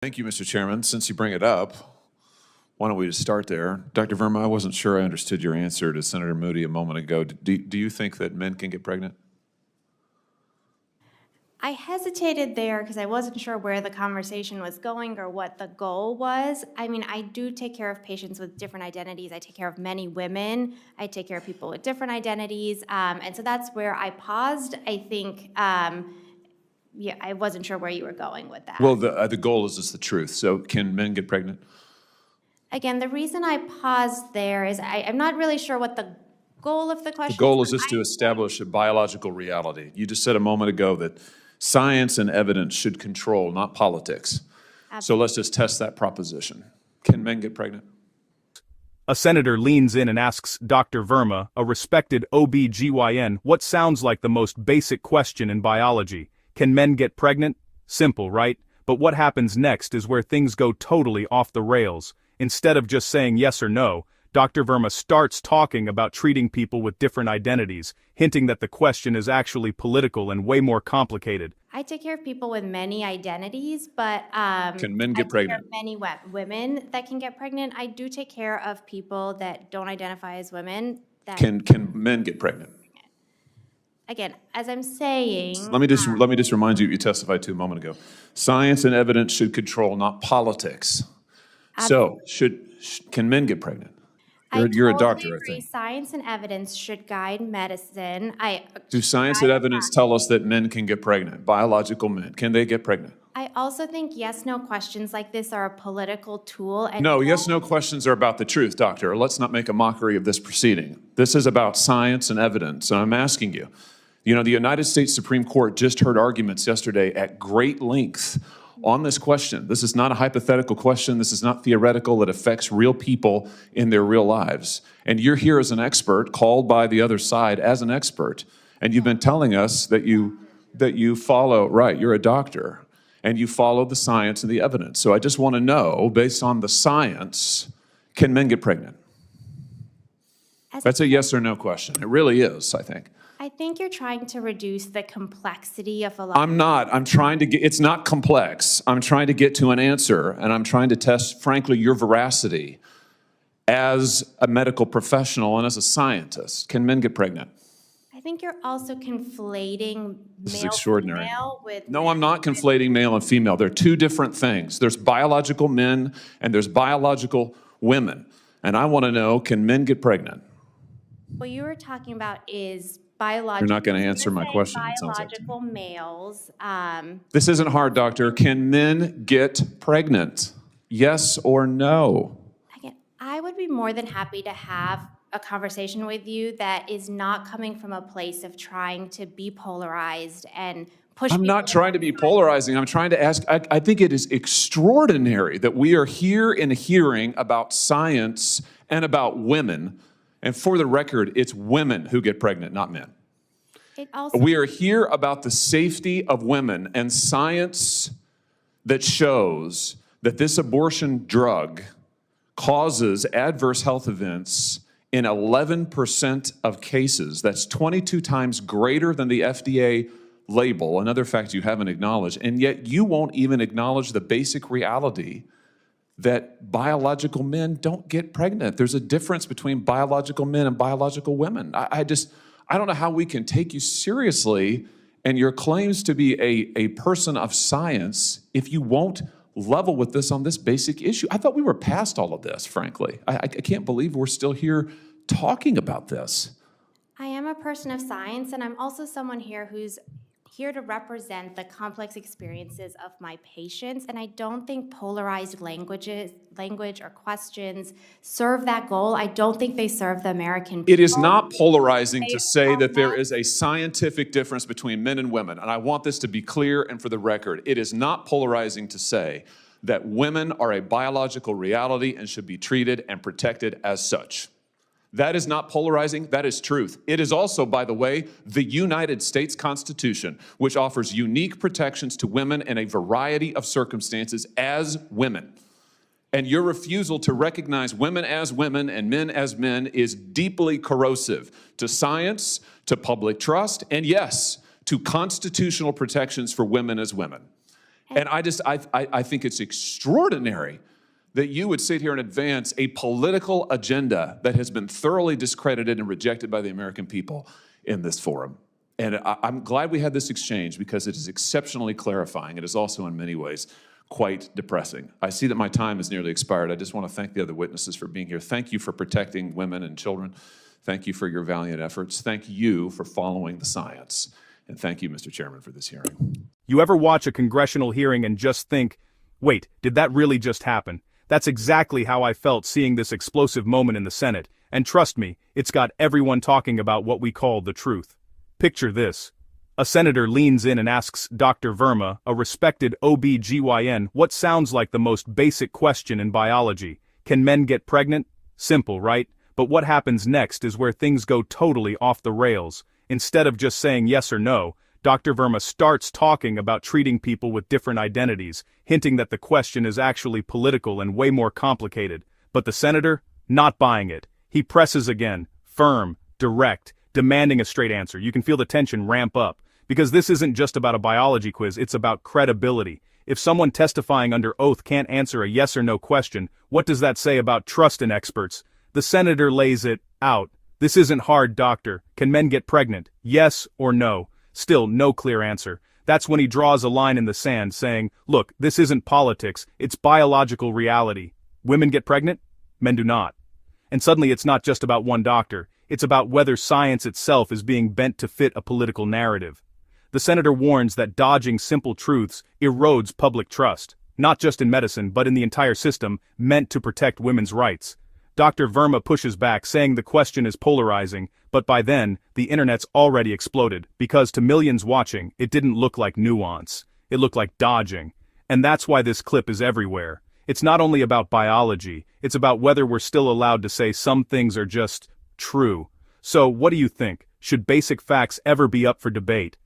Thank you, Mr. Chairman. Since you bring it up, why don't we just start there? Dr. Verma, I wasn't sure I understood your answer to Senator Moody a moment ago. Do you think that men can get pregnant? I hesitated there because I wasn't sure where the conversation was going or what the goal was. I mean, I do take care of patients with different identities. I take care of many women. I take care of people with different identities. And so that's where I paused. I think, yeah, I wasn't sure where you were going with that. Well, the goal is just the truth. So can men get pregnant? Again, the reason I paused there is I'm not really sure what the goal of the question is. The goal is just to establish a biological reality. You just said a moment ago that science and evidence should control, not politics. Absolutely. So let's just test that proposition. Can men get pregnant? A senator leans in and asks Dr. Verma, a respected OB/GYN, what sounds like the most basic question in biology. Can men get pregnant? Simple, right? But what happens next is where things go totally off the rails. Instead of just saying yes or no, Dr. Verma starts talking about treating people with different identities, hinting that the question is actually political and way more complicated. I take care of people with many identities, but can men get pregnant? Many women that can get pregnant. I do take care of people that don't identify as women. That can men get pregnant? Again, as I'm saying, let me just remind you what you testified to a moment ago. Science and evidence should control, not politics. So can men get pregnant? You're a doctor, I think. Science and evidence should guide medicine. Do science and evidence tell us that men can get pregnant? Biological men, can they get pregnant? I also think yes/no questions like this are a political tool. And no, yes/no questions are about the truth, doctor. Let's not make a mockery of this proceeding. This is about science and evidence, and I'm asking you. You know, the United States Supreme Court just heard arguments yesterday at great length on this question. This is not a hypothetical question. This is not theoretical. It affects real people in their real lives. And you're here as an expert, called by the other side as an expert, and you've been telling us that you follow, right, you're a doctor, and you follow the science and the evidence. So I just want to know, based on the science, can men get pregnant? That's a yes or no question. It really is, I think. I think you're trying to reduce the complexity of a lot. I'm not. I'm trying to get, it's not complex. I'm trying to get to an answer, and I'm trying to test, frankly, your veracity as a medical professional and as a scientist. Can men get pregnant? I think you're also conflating male with... No, I'm not conflating male and female. They're two different things. There's biological men and there's biological women. And I want to know, can men get pregnant? What you were talking about is biological... You're not going to answer my question. Biological males. This isn't hard, doctor. Can men get pregnant? Yes or no? Again, I would be more than happy to have a conversation with you that is not coming from a place of trying to be polarized and push. I'm not trying to be polarizing. I'm trying to ask, I think it is extraordinary that we are here in a hearing about science and about women. And for the record, it's women who get pregnant, not men. We are here about the safety of women and science that shows that this abortion drug causes adverse health events in 11% of cases. That's 22 times greater than the FDA label, another fact you haven't acknowledged. And yet you won't even acknowledge the basic reality that biological men don't get pregnant. There's a difference between biological men and biological women. I don't know how we can take you seriously and your claims to be a person of science if you won't level with this on this basic issue. I thought we were past all of this, frankly. I can't believe we're still here talking about this. I am a person of science, and I'm also someone here who's here to represent the complex experiences of my patients, and I don't think polarized language or questions serve that goal. I don't think they serve the American people. It is not polarizing to say that there is a scientific difference between men and women, and I want this to be clear and for the record. It is not polarizing to say that women are a biological reality and should be treated and protected as such. That is not polarizing, that is truth. It is also, by the way, the United States Constitution, which offers unique protections to women in a variety of circumstances as women. And your refusal to recognize women as women and men as men is deeply corrosive to science, to public trust, and yes, to constitutional protections for women as women. And I think it's extraordinary that you would sit here and advance a political agenda that has been thoroughly discredited and rejected by the American people in this forum. And I'm glad we had this exchange because it is exceptionally clarifying. It is also in many ways quite depressing. I see that my time has nearly expired. I just want to thank the other witnesses for being here. Thank you for protecting women and children. Thank you for your valiant efforts. Thank you for following the science. And thank you, Mr. Chairman, for this hearing. You ever watch a congressional hearing and just think, wait, did that really just happen? That's exactly how I felt seeing this explosive moment in the Senate, and trust me, it's got everyone talking about what we call the truth. Picture this. A senator leans in and asks Dr. Verma, a respected OB/GYN, what sounds like the most basic question in biology. Can men get pregnant? Simple, right? But what happens next is where things go totally off the rails. Instead of just saying yes or no, Dr. Verma starts talking about treating people with different identities, hinting that the question is actually political and way more complicated. But the senator? Not buying it. He presses again, firm, direct, demanding a straight answer. You can feel the tension ramp up. Because this isn't just about a biology quiz, it's about credibility. If someone testifying under oath can't answer a yes or no question, what does that say about trust in experts? The senator lays it out. This isn't hard, doctor. Can men get pregnant? Yes or no? Still, no clear answer. That's when he draws a line in the sand saying, look, this isn't politics, it's biological reality. Women get pregnant? Men do not. And suddenly it's not just about one doctor, it's about whether science itself is being bent to fit a political narrative. The senator warns that dodging simple truths erodes public trust, not just in medicine but in the entire system meant to protect women's rights. Dr. Verma pushes back, saying the question is polarizing, but by then, the internet's already exploded, because to millions watching, it didn't look like nuance. It looked like dodging. And that's why this clip is everywhere. It's not only about biology, it's about whether we're still allowed to say some things are just true. So, what do you think? Should basic facts ever be up for debate?